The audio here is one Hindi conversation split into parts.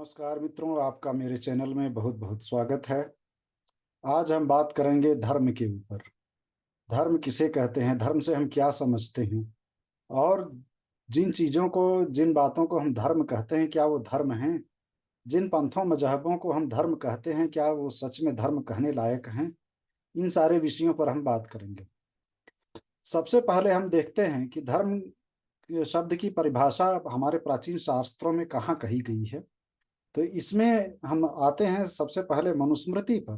नमस्कार मित्रों, आपका मेरे चैनल में बहुत बहुत स्वागत है। आज हम बात करेंगे धर्म के ऊपर। धर्म किसे कहते हैं, धर्म से हम क्या समझते हैं, और जिन चीज़ों को, जिन बातों को हम धर्म कहते हैं, क्या वो धर्म हैं? जिन पंथों मजहबों को हम धर्म कहते हैं, क्या वो सच में धर्म कहने लायक हैं? इन सारे विषयों पर हम बात करेंगे। सबसे पहले हम देखते हैं कि धर्म शब्द की परिभाषा हमारे प्राचीन शास्त्रों में कहाँ कही गई है। तो इसमें हम आते हैं सबसे पहले मनुस्मृति पर।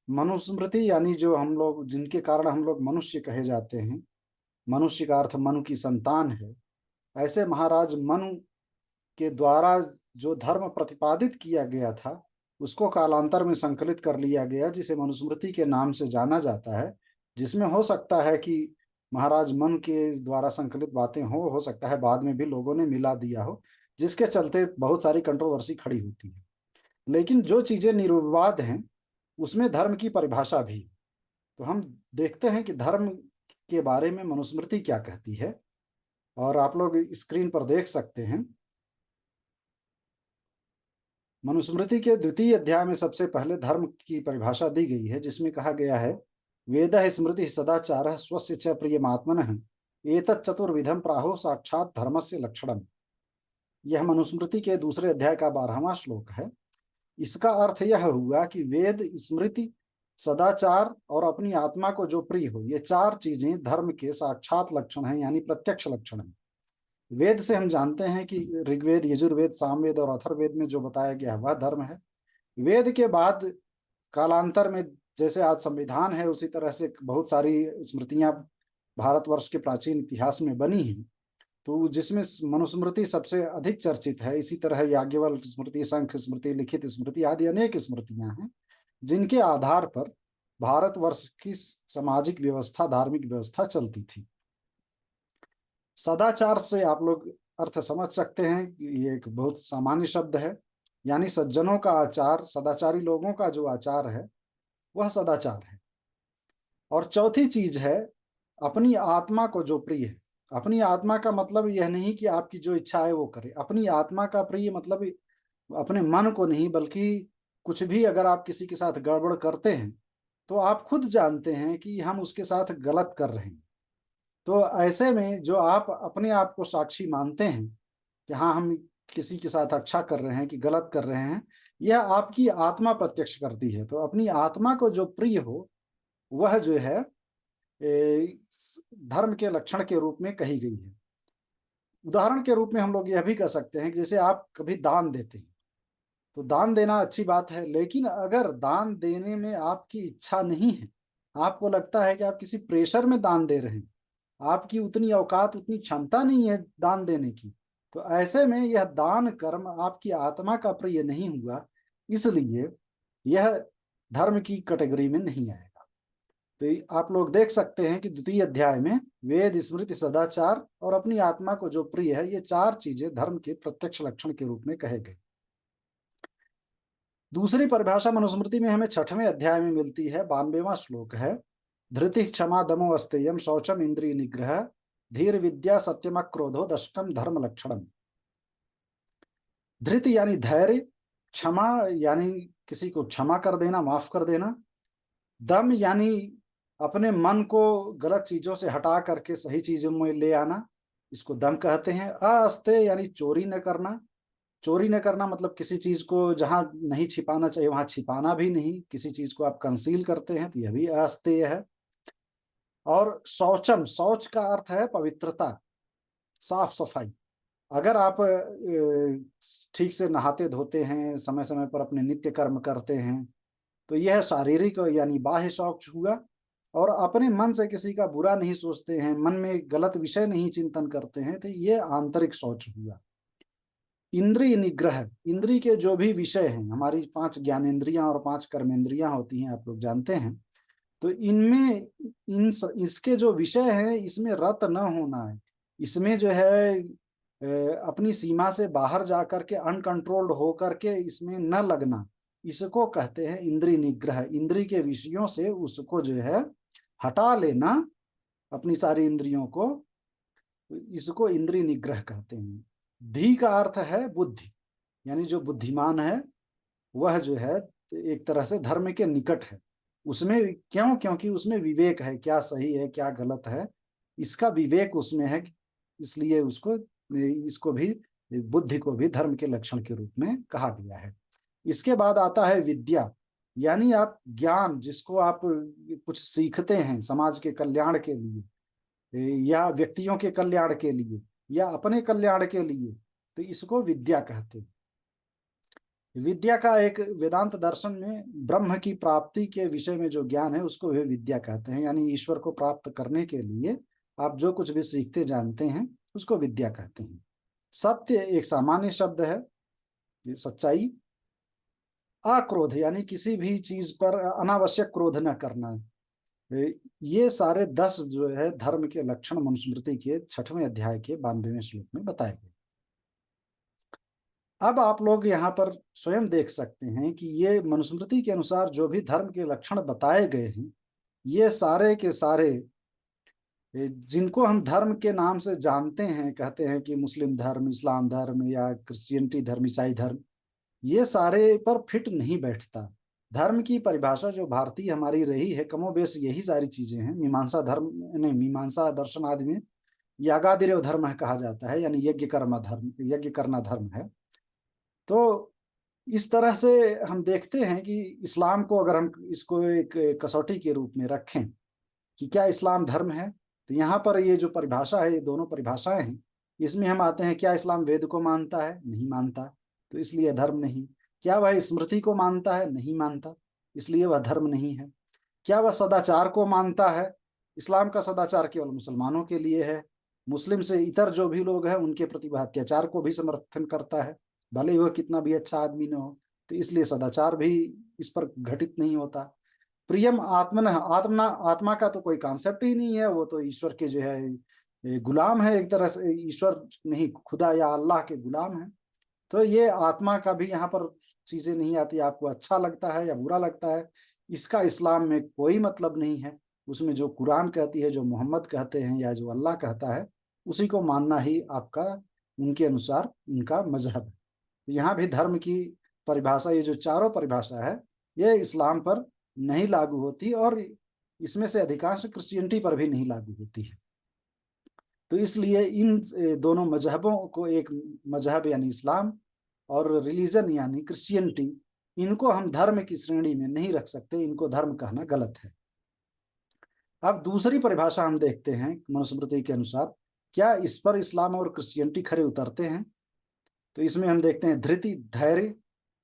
मनुस्मृति यानी जो हम लोग, जिनके कारण हम लोग मनुष्य कहे जाते हैं, मनुष्य का अर्थ मनु की संतान है। ऐसे महाराज मनु के द्वारा जो धर्म प्रतिपादित किया गया था, उसको कालांतर में संकलित कर लिया गया, जिसे मनुस्मृति के नाम से जाना जाता है। जिसमें हो सकता है कि महाराज मनु के द्वारा संकलित बातें हो सकता है बाद में भी लोगों ने मिला दिया हो, जिसके चलते बहुत सारी कंट्रोवर्सी खड़ी होती है। लेकिन जो चीजें निर्विवाद हैं, उसमें धर्म की परिभाषा भी। तो हम देखते हैं कि धर्म के बारे में मनुस्मृति क्या कहती है, और आप लोग स्क्रीन पर देख सकते हैं। मनुस्मृति के द्वितीय अध्याय में सबसे पहले धर्म की परिभाषा दी गई है, जिसमें कहा गया है, वेद स्मृति सदाचार स्वस्य च प्रियमात्मनः एतत् चतुर्विधम प्राहो साक्षात धर्मस्य लक्षणम। यह मनुस्मृति के दूसरे अध्याय का 12वां श्लोक है। इसका अर्थ यह हुआ कि वेद, स्मृति, सदाचार और अपनी आत्मा को जो प्रिय हो, ये चार चीजें धर्म के साक्षात लक्षण हैं, यानी प्रत्यक्ष लक्षण हैं। वेद से हम जानते हैं कि ऋग्वेद, यजुर्वेद, सामवेद और अथर्ववेद में जो बताया गया वह धर्म है। वेद के बाद कालांतर में, जैसे आज संविधान है, उसी तरह से बहुत सारी स्मृतियां भारतवर्ष के प्राचीन इतिहास में बनी हैं। तो जिसमें मनुस्मृति सबसे अधिक चर्चित है। इसी तरह याज्ञवल्क्य स्मृति, शंख स्मृति, लिखित स्मृति आदि अनेक स्मृतियां हैं, जिनके आधार पर भारतवर्ष की सामाजिक व्यवस्था, धार्मिक व्यवस्था चलती थी। सदाचार से आप लोग अर्थ समझ सकते हैं कि ये एक बहुत सामान्य शब्द है, यानी सज्जनों का आचार, सदाचारी लोगों का जो आचार है वह सदाचार है। और चौथी चीज है अपनी आत्मा को जो प्रिय है। अपनी आत्मा का मतलब यह नहीं कि आपकी जो इच्छा है वो करे। अपनी आत्मा का प्रिय मतलब अपने मन को नहीं, बल्कि कुछ भी अगर आप किसी के साथ गड़बड़ करते हैं तो आप खुद जानते हैं कि हम उसके साथ गलत कर रहे हैं। तो ऐसे में जो आप अपने आप को साक्षी मानते हैं कि हाँ, हम किसी के साथ अच्छा कर रहे हैं कि गलत कर रहे हैं, यह आपकी आत्मा प्रत्यक्ष करती है। तो अपनी आत्मा को जो प्रिय हो, वह जो है धर्म के लक्षण के रूप में कही गई है। उदाहरण के रूप में हम लोग यह भी कह सकते हैं कि जैसे आप कभी दान देते हैं, तो दान देना अच्छी बात है, लेकिन अगर दान देने में आपकी इच्छा नहीं है, आपको लगता है कि आप किसी प्रेशर में दान दे रहे हैं, आपकी उतनी औकात, उतनी क्षमता नहीं है दान देने की, तो ऐसे में यह दान कर्म आपकी आत्मा का प्रिय नहीं हुआ, इसलिए यह धर्म की कैटेगरी में नहीं आएगा। तो आप लोग देख सकते हैं कि द्वितीय अध्याय में वेद, स्मृति, सदाचार और अपनी आत्मा को जो प्रिय है, ये चार चीजें धर्म के प्रत्यक्ष लक्षण के रूप में कहे गए। दूसरी परिभाषा मनुस्मृति में हमें 6वें अध्याय में मिलती है। 92वां श्लोक है, धृति क्षमा दमो अस्तेयम शौचम इंद्रिय निग्रह धीर विद्या सत्यम क्रोधो दशकम धर्म लक्षणम। धृति यानी धैर्य, क्षमा यानी किसी को क्षमा कर देना, माफ कर देना, दम यानी अपने मन को गलत चीजों से हटा करके सही चीजों में ले आना, इसको दम कहते हैं। अस्तेय यानी चोरी न करना। चोरी न करना मतलब किसी चीज को जहां नहीं छिपाना चाहिए वहां छिपाना भी नहीं, किसी चीज को आप कंसील करते हैं तो यह भी अस्तेय है। और शौचम, शौच का अर्थ है पवित्रता, साफ सफाई। अगर आप ठीक से नहाते धोते हैं, समय समय पर अपने नित्य कर्म करते हैं, तो यह शारीरिक यानी बाह्य शौच हुआ। और अपने मन से किसी का बुरा नहीं सोचते हैं, मन में गलत विषय नहीं चिंतन करते हैं, तो ये आंतरिक शौच हुआ। इंद्रिय निग्रह, इंद्रिय के जो भी विषय हैं, हमारी 5 ज्ञानेंद्रियां और 5 कर्मेंद्रियां होती हैं, आप लोग जानते हैं। तो इनमें इसके जो विषय हैं, इसमें रत न होना है। इसमें जो है अपनी सीमा से बाहर जा करके अनकंट्रोल्ड हो करके इसमें न लगना, इसको कहते हैं इंद्रिय निग्रह। इंद्रिय के विषयों से उसको जो है हटा लेना, अपनी सारी इंद्रियों को, इसको इंद्रिय निग्रह कहते हैं। धी का अर्थ है बुद्धि। यानी जो बुद्धिमान है वह जो है एक तरह से धर्म के निकट है। उसमें क्यों? क्योंकि उसमें विवेक है, क्या सही है क्या गलत है इसका विवेक उसमें है, इसलिए उसको, इसको भी, बुद्धि को भी धर्म के लक्षण के रूप में कहा गया है। इसके बाद आता है विद्या, यानी आप ज्ञान, जिसको आप कुछ सीखते हैं समाज के कल्याण के लिए या व्यक्तियों के कल्याण के लिए या अपने कल्याण के लिए, तो इसको विद्या कहते हैं। विद्या का एक वेदांत दर्शन में ब्रह्म की प्राप्ति के विषय में जो ज्ञान है उसको वे विद्या कहते हैं, यानी ईश्वर को प्राप्त करने के लिए आप जो कुछ भी सीखते जानते हैं उसको विद्या कहते हैं। सत्य एक सामान्य शब्द है, ये सच्चाई। अक्रोध यानी किसी भी चीज पर अनावश्यक क्रोध न करना। ये सारे 10 जो है धर्म के लक्षण मनुस्मृति के 6वें अध्याय के 92वें श्लोक में बताए गए। अब आप लोग यहाँ पर स्वयं देख सकते हैं कि ये मनुस्मृति के अनुसार जो भी धर्म के लक्षण बताए गए हैं, ये सारे के सारे जिनको हम धर्म के नाम से जानते हैं, कहते हैं कि मुस्लिम धर्म, इस्लाम धर्म या क्रिश्चियनिटी धर्म, ईसाई धर्म, ये सारे पर फिट नहीं बैठता। धर्म की परिभाषा जो भारतीय हमारी रही है कमोबेश यही सारी चीजें हैं। मीमांसा धर्म, नहीं, मीमांसा दर्शन आदि में यागादिरेव धर्म कहा जाता है, यानी यज्ञ कर्म धर्म, यज्ञ करना धर्म है। तो इस तरह से हम देखते हैं कि इस्लाम को अगर हम इसको एक कसौटी के रूप में रखें कि क्या इस्लाम धर्म है, तो यहाँ पर ये जो परिभाषा है, ये दोनों परिभाषाएं हैं, इसमें हम आते हैं, क्या इस्लाम वेद को मानता है? नहीं मानता, तो इसलिए धर्म नहीं। क्या वह स्मृति को मानता है? नहीं मानता, इसलिए वह धर्म नहीं है। क्या वह सदाचार को मानता है? इस्लाम का सदाचार केवल मुसलमानों के लिए है, मुस्लिम से इतर जो भी लोग हैं उनके प्रति वह अत्याचार को भी समर्थन करता है, भले ही वह कितना भी अच्छा आदमी न हो, तो इसलिए सदाचार भी इस पर घटित नहीं होता। प्रियम आत्मन, आत्मा, आत्मा का तो कोई कॉन्सेप्ट ही नहीं है, वो तो ईश्वर के जो है गुलाम है, एक तरह से ईश्वर नहीं, खुदा या अल्लाह के गुलाम है। तो ये आत्मा का भी यहाँ पर चीजें नहीं आती। आपको अच्छा लगता है या बुरा लगता है, इसका इस्लाम में कोई मतलब नहीं है। उसमें जो कुरान कहती है, जो मोहम्मद कहते हैं या जो अल्लाह कहता है, उसी को मानना ही आपका, उनके अनुसार उनका मजहब है। यहाँ भी धर्म की परिभाषा, ये जो चारों परिभाषा है, ये इस्लाम पर नहीं लागू होती और इसमें से अधिकांश क्रिश्चियनिटी पर भी नहीं लागू होती है। तो इसलिए इन दोनों मजहबों को, एक मजहब यानी इस्लाम और रिलीजन यानी क्रिश्चियनिटी, इनको हम धर्म की श्रेणी में नहीं रख सकते, इनको धर्म कहना गलत है। अब दूसरी परिभाषा हम देखते हैं मनुस्मृति के अनुसार, क्या इस पर इस्लाम और क्रिश्चियनिटी खरे उतरते हैं? तो इसमें हम देखते हैं धृति, धैर्य।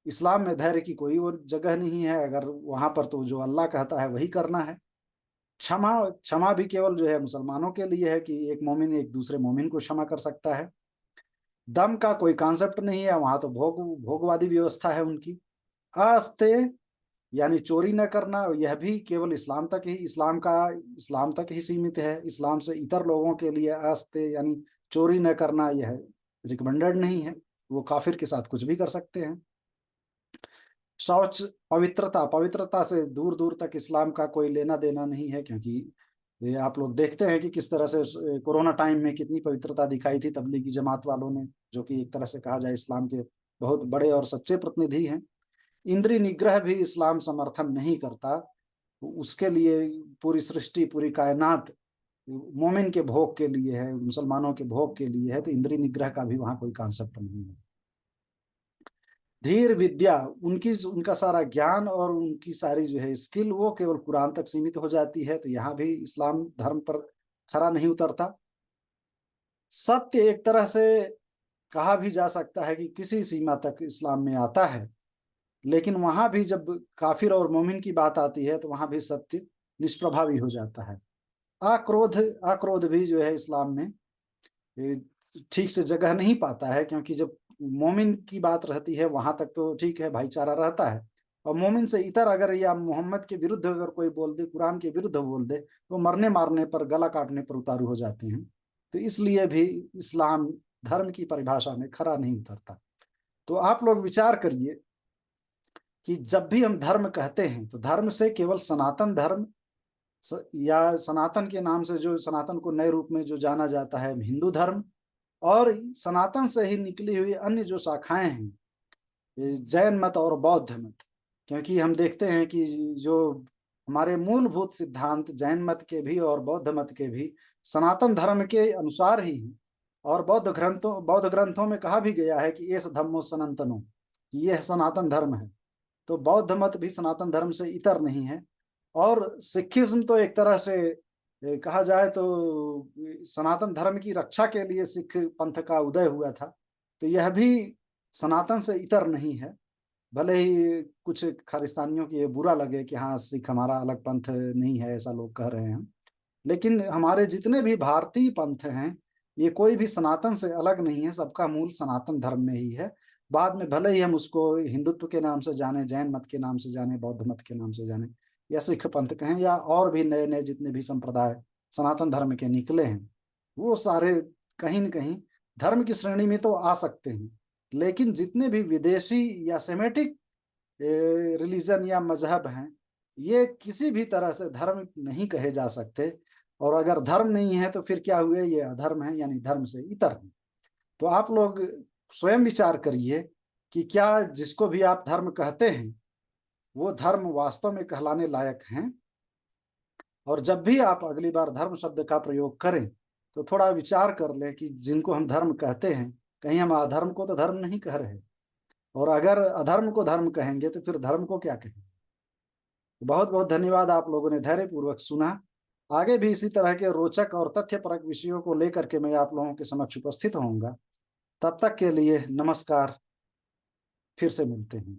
इस्लाम में धैर्य की कोई और जगह नहीं है, अगर वहां पर तो जो अल्लाह कहता है वही करना है। क्षमा, क्षमा भी केवल जो है मुसलमानों के लिए है कि एक मोमिन एक दूसरे मोमिन को क्षमा कर सकता है। दम का कोई कॉन्सेप्ट नहीं है, वहां तो भोगवादी व्यवस्था है उनकी। आस्ते यानी चोरी न करना, यह भी केवल इस्लाम तक ही, इस्लाम तक ही सीमित है। इस्लाम से इतर लोगों के लिए आस्ते यानी चोरी न करना, यह रिकमेंडेड नहीं है, वो काफिर के साथ कुछ भी कर सकते हैं। शौच, पवित्रता, पवित्रता से दूर दूर तक इस्लाम का कोई लेना देना नहीं है, क्योंकि ये आप लोग देखते हैं कि किस तरह से कोरोना टाइम में कितनी पवित्रता दिखाई थी तबलीगी जमात वालों ने, जो कि एक तरह से कहा जाए इस्लाम के बहुत बड़े और सच्चे प्रतिनिधि हैं। इंद्रिय निग्रह भी इस्लाम समर्थन नहीं करता, उसके लिए पूरी सृष्टि, पूरी कायनात मोमिन के भोग के लिए है, मुसलमानों के भोग के लिए है, तो इंद्रिय निग्रह का भी वहां कोई कॉन्सेप्ट नहीं है। धीर विद्या, उनका सारा ज्ञान और उनकी सारी जो है स्किल, वो केवल कुरान तक सीमित हो जाती है, तो यहाँ भी इस्लाम धर्म पर खरा नहीं उतरता। सत्य एक तरह से कहा भी जा सकता है कि किसी सीमा तक इस्लाम में आता है, लेकिन वहां भी जब काफिर और मोमिन की बात आती है तो वहां भी सत्य निष्प्रभावी हो जाता है। अक्रोध, अक्रोध भी जो है इस्लाम में ठीक से जगह नहीं पाता है, क्योंकि जब मोमिन की बात रहती है वहां तक तो ठीक है, भाईचारा रहता है, और मोमिन से इतर अगर या मोहम्मद के विरुद्ध अगर कोई बोल दे, कुरान के विरुद्ध बोल दे, तो मरने मारने पर, गला काटने पर उतारू हो जाते हैं। तो इसलिए भी इस्लाम धर्म की परिभाषा में खरा नहीं उतरता। तो आप लोग विचार करिए कि जब भी हम धर्म कहते हैं तो धर्म से केवल सनातन धर्म या सनातन के नाम से, जो सनातन को नए रूप में जो जाना जाता है हिंदू धर्म, और सनातन से ही निकली हुई अन्य जो शाखाएं हैं, जैन मत और बौद्ध मत, क्योंकि हम देखते हैं कि जो हमारे मूलभूत सिद्धांत जैन मत के भी और बौद्ध मत के भी सनातन धर्म के अनुसार ही हैं। और बौद्ध ग्रंथों में कहा भी गया है कि एस धम्मो सनातनो, कि यह सनातन धर्म है। तो बौद्ध मत भी सनातन धर्म से इतर नहीं है। और सिखिज्म तो एक तरह से कहा जाए तो सनातन धर्म की रक्षा के लिए सिख पंथ का उदय हुआ था। तो यह भी सनातन से इतर नहीं है। भले ही कुछ खालिस्तानियों की ये बुरा लगे कि हाँ सिख हमारा अलग पंथ नहीं है, ऐसा लोग कह रहे हैं, लेकिन हमारे जितने भी भारतीय पंथ हैं ये कोई भी सनातन से अलग नहीं है, सबका मूल सनातन धर्म में ही है। बाद में भले ही हम उसको हिंदुत्व के नाम से जाने, जैन मत के नाम से जाने, बौद्ध मत के नाम से जाने, या सिख पंथ कहें, या और भी नए नए जितने भी संप्रदाय सनातन धर्म के निकले हैं, वो सारे कहीं न कहीं धर्म की श्रेणी में तो आ सकते हैं। लेकिन जितने भी विदेशी या सेमेटिक रिलीजन या मजहब हैं, ये किसी भी तरह से धर्म नहीं कहे जा सकते। और अगर धर्म नहीं है तो फिर क्या हुए, ये अधर्म है, यानी धर्म से इतर है। तो आप लोग स्वयं विचार करिए कि क्या जिसको भी आप धर्म कहते हैं वो धर्म वास्तव में कहलाने लायक हैं। और जब भी आप अगली बार धर्म शब्द का प्रयोग करें तो थोड़ा विचार कर लें कि जिनको हम धर्म कहते हैं, कहीं हम अधर्म को तो धर्म नहीं कह रहे, और अगर अधर्म को धर्म कहेंगे तो फिर धर्म को क्या कहेंगे। बहुत बहुत धन्यवाद, आप लोगों ने धैर्यपूर्वक सुना। आगे भी इसी तरह के रोचक और तथ्यपरक विषयों को लेकर के मैं आप लोगों के समक्ष उपस्थित होऊंगा। तब तक के लिए नमस्कार, फिर से मिलते हैं।